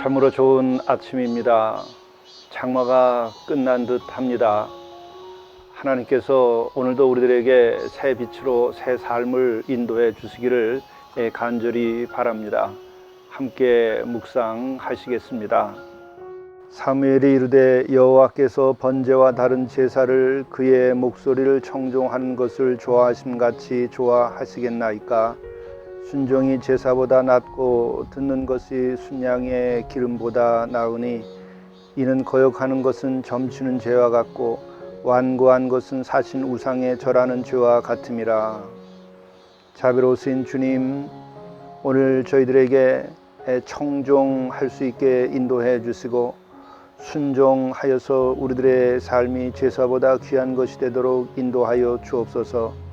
참으로 좋은 아침입니다. 장마가 끝난 듯 합니다. 하나님께서 오늘도 우리들에게 새 빛으로 새 삶을 인도해 주시기를 간절히 바랍니다. 함께 묵상하시겠습니다. 사무엘이 이르되 여호와께서 번제와 다른 제사를 그의 목소리를 청종하는 것을 좋아하심같이 좋아하시겠나이까. 순종이 제사보다 낫고 듣는 것이 순양의 기름보다 나으니 이는 거역하는 것은 점치는 죄와 같고 완고한 것은 사신 우상에 절하는 죄와 같음이라. 자비로우신 주님, 오늘 저희들에게 청종할 수 있게 인도해 주시고 순종하여서 우리들의 삶이 제사보다 귀한 것이 되도록 인도하여 주옵소서.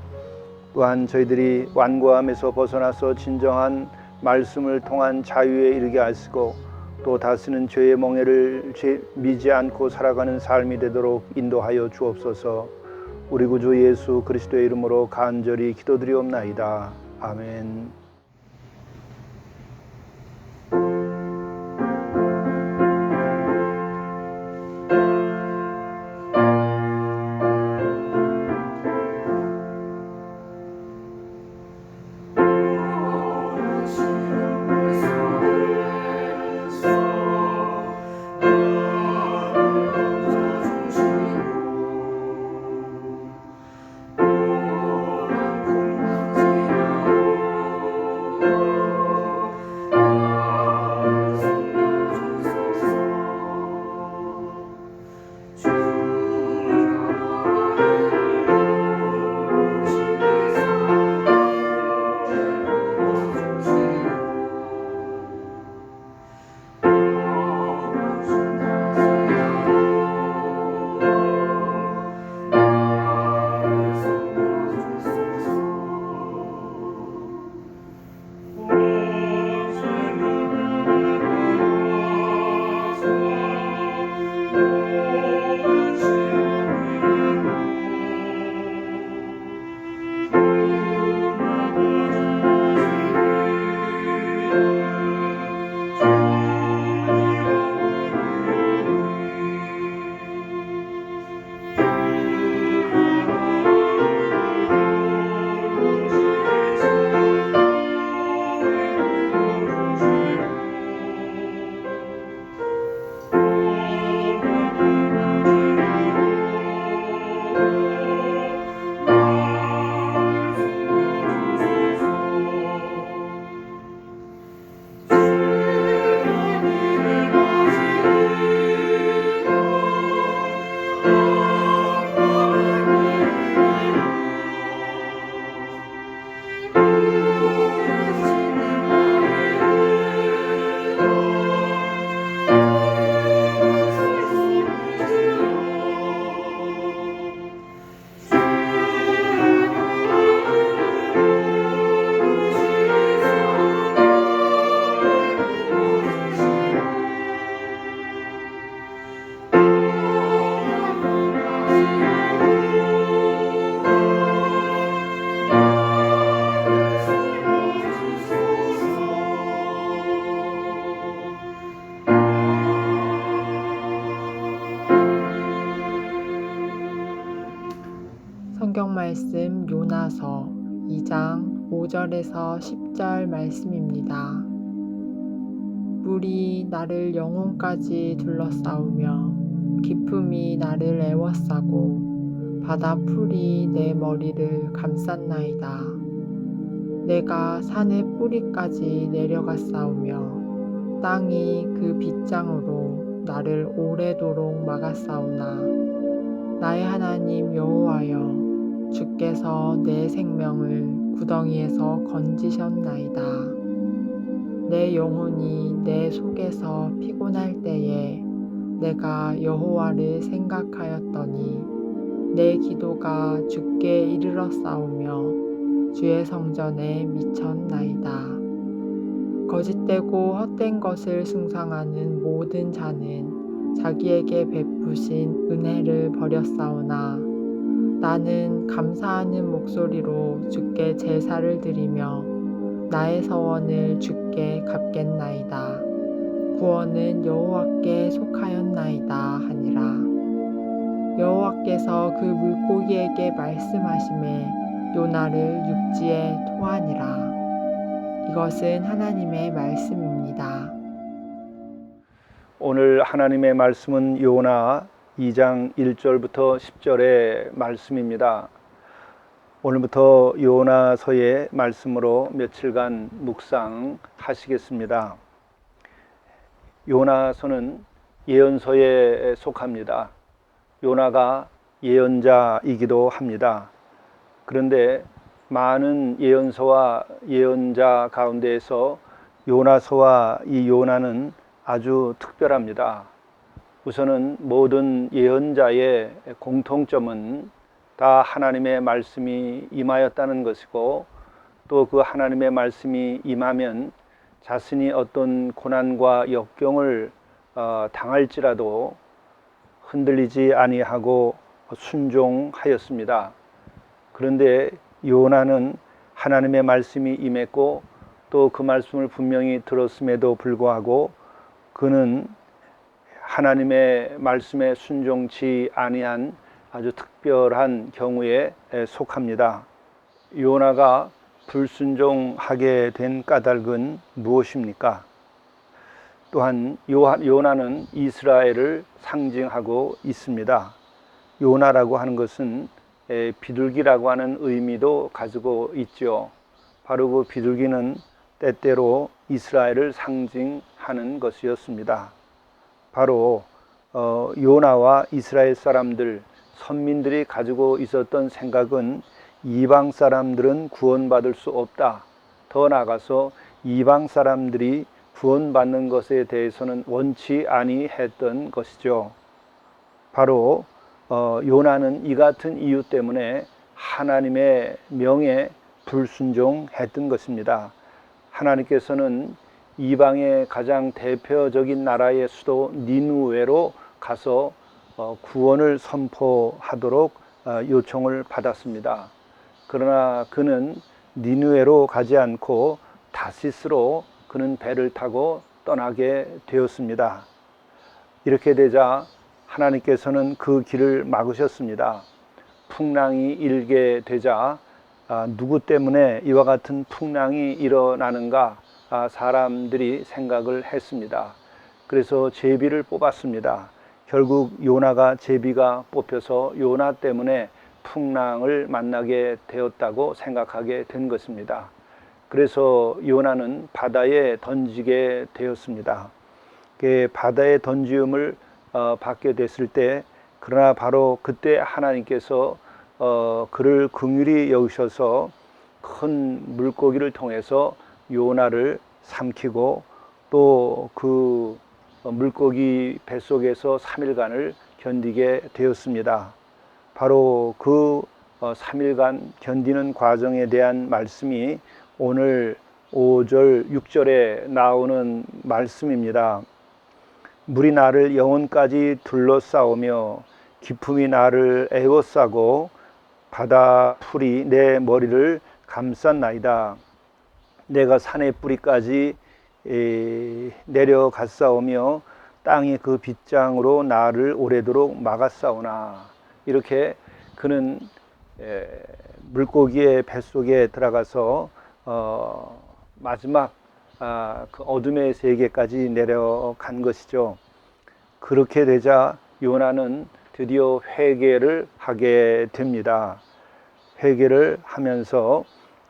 또한 저희들이 완고함에서 벗어나서 진정한 말씀을 통한 자유에 이르게 하시고 또 다스는 죄의 멍에를 미지 않고 살아가는 삶이 되도록 인도하여 주옵소서. 우리 구주 예수 그리스도의 이름으로 간절히 기도드리옵나이다. 아멘. 성경 말씀 요나서 2장 5절에서 10절 말씀입니다. 물이 나를 영혼까지 둘러싸우며 깊음이 나를 애워싸고 바다 풀이 내 머리를 감쌌나이다. 내가 산의 뿌리까지 내려갔사오며 땅이 그 빗장으로 나를 오래도록 막았사오나 나의 하나님 여호와여, 주께서 내 생명을 구덩이에서 건지셨나이다. 내 영혼이 내 속에서 피곤할 때에 내가 여호와를 생각하였더니 내 기도가 주께 이르렀사오며 주의 성전에 미쳤나이다. 거짓되고 헛된 것을 숭상하는 모든 자는 자기에게 베푸신 은혜를 버렸사오나 나는 감사하는 목소리로 주께 제사를 드리며 나의 서원을 주께 갚겠나이다. 구원은 여호와께 속하였나이다 하니라. 여호와께서 그 물고기에게 말씀하시매 요나를 육지에 토하니라. 이것은 하나님의 말씀입니다. 오늘 하나님의 말씀은 요나 2장 1절부터 10절의 말씀입니다. 오늘부터 요나서의 말씀으로 며칠간 묵상하시겠습니다. 요나서는 예언서에 속합니다. 요나가 예언자이기도 합니다. 그런데 많은 예언서와 예언자 가운데에서 요나서와 이 요나는 아주 특별합니다. 우선은 모든 예언자의 공통점은 다 하나님의 말씀이 임하였다는 것이고, 또 그 하나님의 말씀이 임하면 자신이 어떤 고난과 역경을 당할지라도 흔들리지 아니하고 순종하였습니다. 그런데 요나는 하나님의 말씀이 임했고 또 그 말씀을 분명히 들었음에도 불구하고 그는 하나님의 말씀에 순종치 아니한 아주 특별한 경우에 속합니다. 요나가 불순종하게 된 까닭은 무엇입니까? 또한 요나는 이스라엘을 상징하고 있습니다. 요나라고 하는 것은 비둘기라고 하는 의미도 가지고 있죠. 바로 그 비둘기는 때때로 이스라엘을 상징하는 것이었습니다. 바로 요나와 이스라엘 사람들, 선민들이 가지고 있었던 생각은 이방 사람들은 구원받을 수 없다. 더 나아가서 이방 사람들이 구원받는 것에 대해서는 원치 아니했던 것이죠. 바로 요나는 이 같은 이유 때문에 하나님의 명에 불순종했던 것입니다. 하나님께서는 이방의 가장 대표적인 나라의 수도 니느웨로 가서 구원을 선포하도록 요청을 받았습니다. 그러나 그는 니느웨로 가지 않고 다시스로 그는 배를 타고 떠나게 되었습니다. 이렇게 되자 하나님께서는 그 길을 막으셨습니다. 풍랑이 일게 되자 누구 때문에 이와 같은 풍랑이 일어나는가 사람들이 생각을 했습니다. 그래서 제비를 뽑았습니다. 결국 요나가 제비가 뽑혀서 요나 때문에 풍랑을 만나게 되었다고 생각하게 된 것입니다. 그래서 요나는 바다에 던지게 되었습니다. 바다에 던지음을 받게 됐을 때, 그러나 바로 그때 하나님께서 그를 긍휼히 여기셔서 큰 물고기를 통해서 요나를 삼키고 또 그 물고기 뱃속에서 3일간을 견디게 되었습니다. 바로 그 3일간 견디는 과정에 대한 말씀이 오늘 5절, 6절에 나오는 말씀입니다. 물이 나를 영혼까지 둘러싸우며 기품이 나를 에워싸고 바다 풀이 내 머리를 감쌌나이다. 내가 산의 뿌리까지 내려갔사오며 땅이 그 빗장으로 나를 오래도록 막았사오나. 이렇게 그는 물고기의 뱃속에 들어가서 마지막 그 어둠의 세계까지 내려간 것이죠. 그렇게 되자 요나는 드디어 회개를 하게 됩니다. 회개를 하면서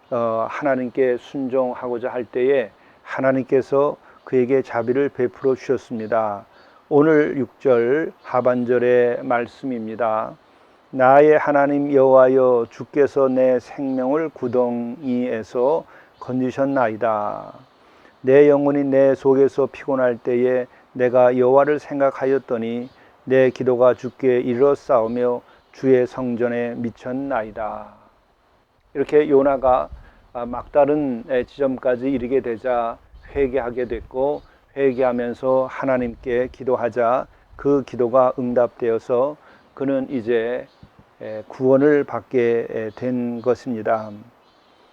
하나님께 순종하고자 할 때에 하나님께서 그에게 자비를 베풀어 주셨습니다. 오늘 6절 하반절의 말씀입니다. 나의 하나님 여호와여, 주께서 내 생명을 구덩이에서 건지셨나이다. 내 영혼이 내 속에서 피곤할 때에 내가 여호와를 생각하였더니 내 기도가 주께 이르렀사오며 주의 성전에 미쳤나이다. 이렇게 요나가 막다른 지점까지 이르게 되자 회개하게 됐고, 회개하면서 하나님께 기도하자 그 기도가 응답되어서 그는 이제 구원을 받게 된 것입니다.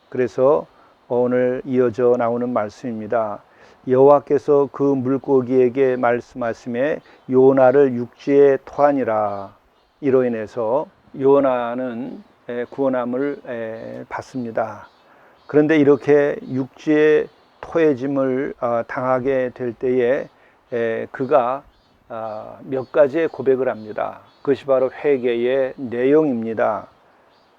그래서 오늘 이어져 나오는 말씀입니다. 여호와께서 그 물고기에게 말씀하심에 요나를 육지에 토하니라. 이로 인해서 요나는 구원함을 받습니다. 그런데 이렇게 육지에 토해짐을 당하게 될 때에 그가 몇 가지의 고백을 합니다. 그것이 바로 회개의 내용입니다.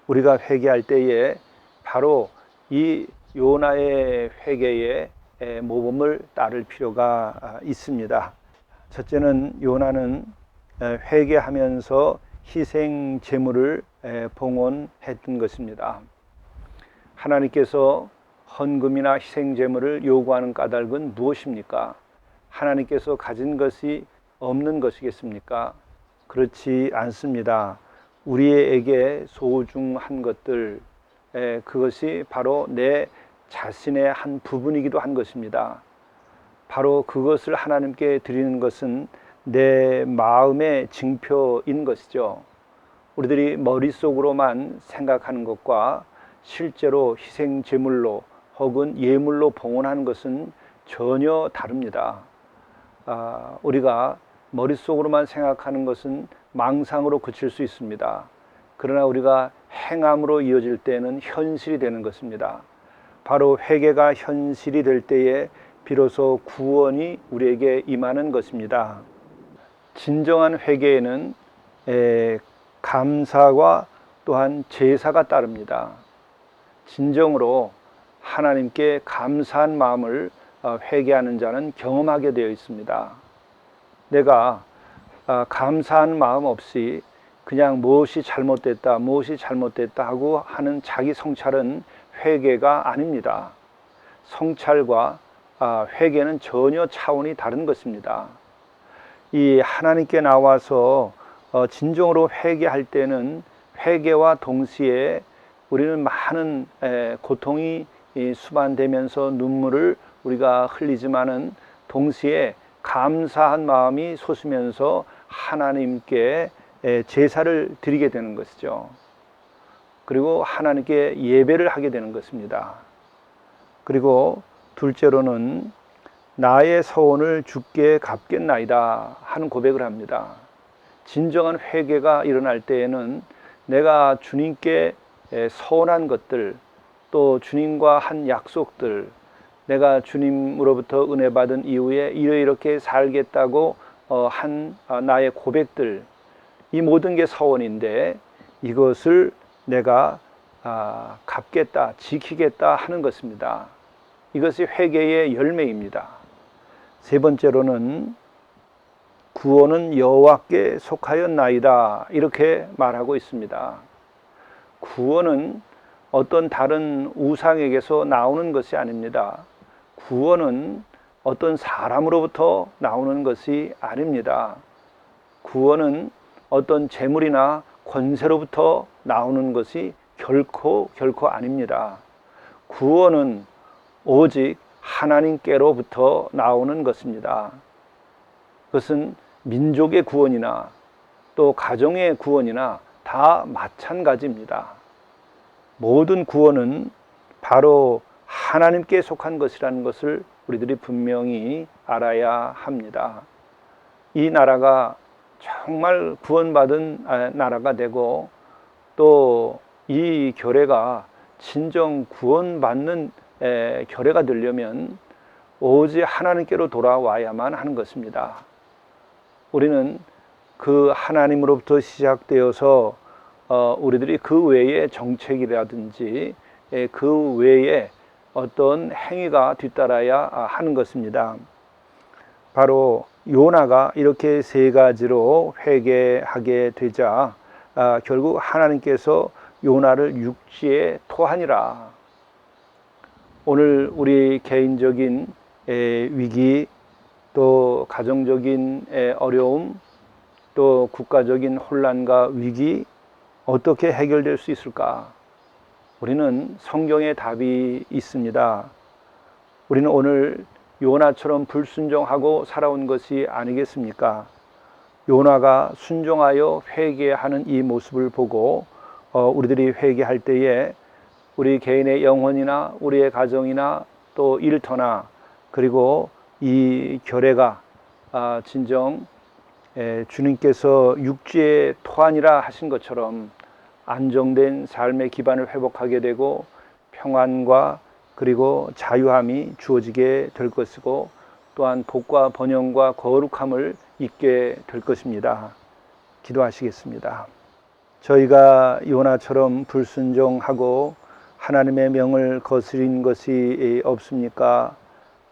우리가 회개할 때에 바로 이 요나의 회개에 모범을 따를 필요가 있습니다. 첫째는 요나는 회개하면서 희생 제물을 봉헌했던 것입니다. 하나님께서 헌금이나 희생 제물을 요구하는 까닭은 무엇입니까? 하나님께서 가진 것이 없는 것이겠습니까? 그렇지 않습니다. 우리에게 소중한 것들, 그것이 바로 내 자신의 한 부분이기도 한 것입니다. 바로 그것을 하나님께 드리는 것은 내 마음의 징표인 것이죠. 우리들이 머릿속으로만 생각하는 것과 실제로 희생 제물로 혹은 예물로 봉헌하는 것은 전혀 다릅니다. 우리가 머릿속으로만 생각하는 것은 망상으로 그칠 수 있습니다. 그러나 우리가 행함으로 이어질 때는 현실이 되는 것입니다. 바로 회개가 현실이 될 때에 비로소 구원이 우리에게 임하는 것입니다. 진정한 회개에는 감사와 또한 제사가 따릅니다. 진정으로 하나님께 감사한 마음을 회개하는 자는 경험하게 되어 있습니다. 내가 감사한 마음 없이 그냥 무엇이 잘못됐다 하고 하는 자기 성찰은 회개가 아닙니다. 성찰과 회개는 전혀 차원이 다른 것입니다. 이 하나님께 나와서 진정으로 회개할 때는 회개와 동시에 우리는 많은 고통이 수반되면서 눈물을 우리가 흘리지만은 동시에 감사한 마음이 솟으면서 하나님께 제사를 드리게 되는 것이죠. 그리고 하나님께 예배를 하게 되는 것입니다. 그리고 둘째로는 나의 서원을 주께 갚겠나이다 하는 고백을 합니다. 진정한 회개가 일어날 때에는 내가 주님께 서원한 것들, 또 주님과 한 약속들, 내가 주님으로부터 은혜 받은 이후에 이렇게 살겠다고 한 나의 고백들, 이 모든 게 서원인데 이것을 내가 갚겠다, 지키겠다 하는 것입니다. 이것이 회개의 열매입니다. 세 번째로는 구원은 여호와께 속하였나이다 이렇게 말하고 있습니다. 구원은 어떤 다른 우상에게서 나오는 것이 아닙니다. 구원은 어떤 사람으로부터 나오는 것이 아닙니다. 구원은 어떤 재물이나 권세로부터 나오는 것이 결코 아닙니다. 구원은 오직 하나님께로부터 나오는 것입니다. 그것은 민족의 구원이나 또 가정의 구원이나 다 마찬가지입니다. 모든 구원은 바로 하나님께 속한 것이라는 것을 우리들이 분명히 알아야 합니다. 이 나라가 정말 구원받은 나라가 되고 또 이 교회가 진정 구원받는 교회가 되려면 오직 하나님께로 돌아와야만 하는 것입니다. 우리는 그 하나님으로부터 시작되어서 우리들이 그 외의 정책이라든지 그 외에 어떤 행위가 뒤따라야 하는 것입니다. 바로 요나가 이렇게 세 가지로 회개하게 되자 결국 하나님께서 요나를 육지에 토하니라. 오늘 우리 개인적인 위기, 또 가정적인 어려움, 또 국가적인 혼란과 위기 어떻게 해결될 수 있을까? 우리는 성경에 답이 있습니다. 우리는 오늘 요나처럼 불순종하고 살아온 것이 아니겠습니까? 요나가 순종하여 회개하는 이 모습을 보고 우리들이 회개할 때에 우리 개인의 영혼이나 우리의 가정이나 또 일터나 그리고 이 결례가 진정 주님께서 육지의 토한이라 하신 것처럼 안정된 삶의 기반을 회복하게 되고 평안과 그리고 자유함이 주어지게 될 것이고 또한 복과 번영과 거룩함을 입게 될 것입니다. 기도하시겠습니다. 저희가 요나처럼 불순종하고 하나님의 명을 거스린 것이 없습니까?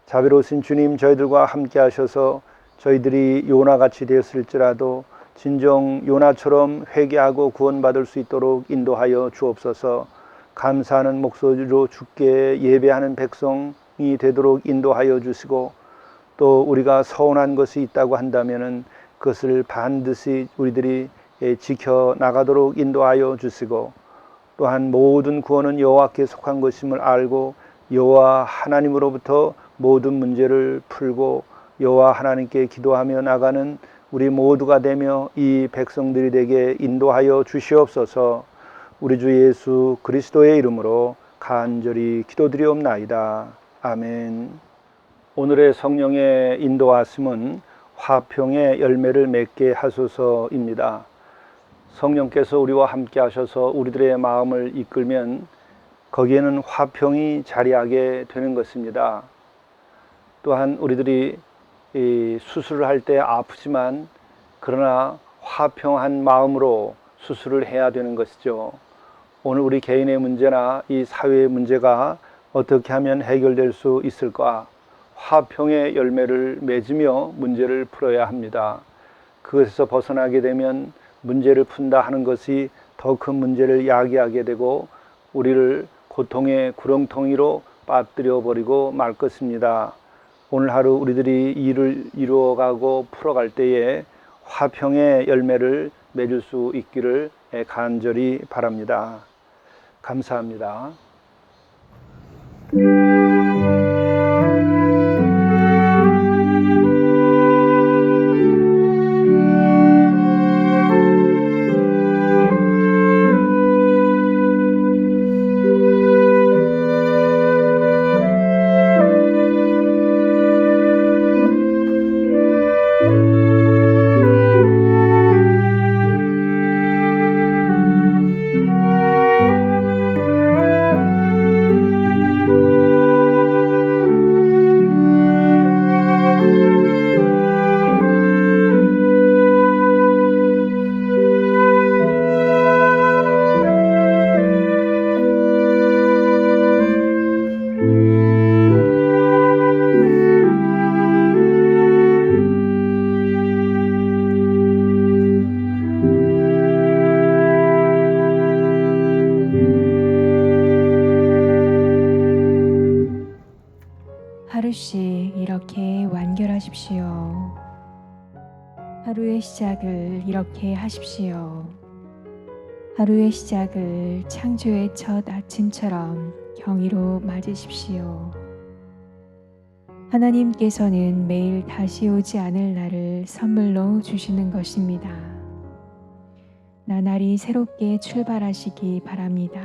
자비로우신 주님, 저희들과 함께 하셔서 저희들이 요나같이 되었을지라도 진정 요나처럼 회개하고 구원받을 수 있도록 인도하여 주옵소서. 감사하는 목소리로 주께 예배하는 백성이 되도록 인도하여 주시고, 또 우리가 서운한 것이 있다고 한다면은 그것을 반드시 우리들이 지켜 나가도록 인도하여 주시고, 또한 모든 구원은 여호와께 속한 것임을 알고 여호와 하나님으로부터 모든 문제를 풀고 여호와 하나님께 기도하며 나가는 우리 모두가 되며 이 백성들이 되게 인도하여 주시옵소서. 우리 주 예수 그리스도의 이름으로 간절히 기도드리옵나이다. 아멘. 오늘의 성령의 인도하심은 화평의 열매를 맺게 하소서입니다. 성령께서 우리와 함께 하셔서 우리들의 마음을 이끌면 거기에는 화평이 자리하게 되는 것입니다. 또한 우리들이 수술을 할 때 아프지만 그러나 화평한 마음으로 수술을 해야 되는 것이죠. 오늘 우리 개인의 문제나 이 사회의 문제가 어떻게 하면 해결될 수 있을까? 화평의 열매를 맺으며 문제를 풀어야 합니다. 그것에서 벗어나게 되면 문제를 푼다 하는 것이 더 큰 문제를 야기하게 되고 우리를 고통의 구렁텅이로 빠뜨려 버리고 말 것입니다. 오늘 하루 우리들이 일을 이루어가고 풀어갈 때에 화평의 열매를 맺을 수 있기를 간절히 바랍니다. 감사합니다. 하루씩 이렇게 완결하십시오. 하루의 시작을 이렇게 하십시오. 하루의 시작을 창조의 첫 아침처럼 경의로 맞으십시오. 하나님께서는 매일 다시 오지 않을 날을 선물로 주시는 것입니다. 나날이 새롭게 출발하시기 바랍니다.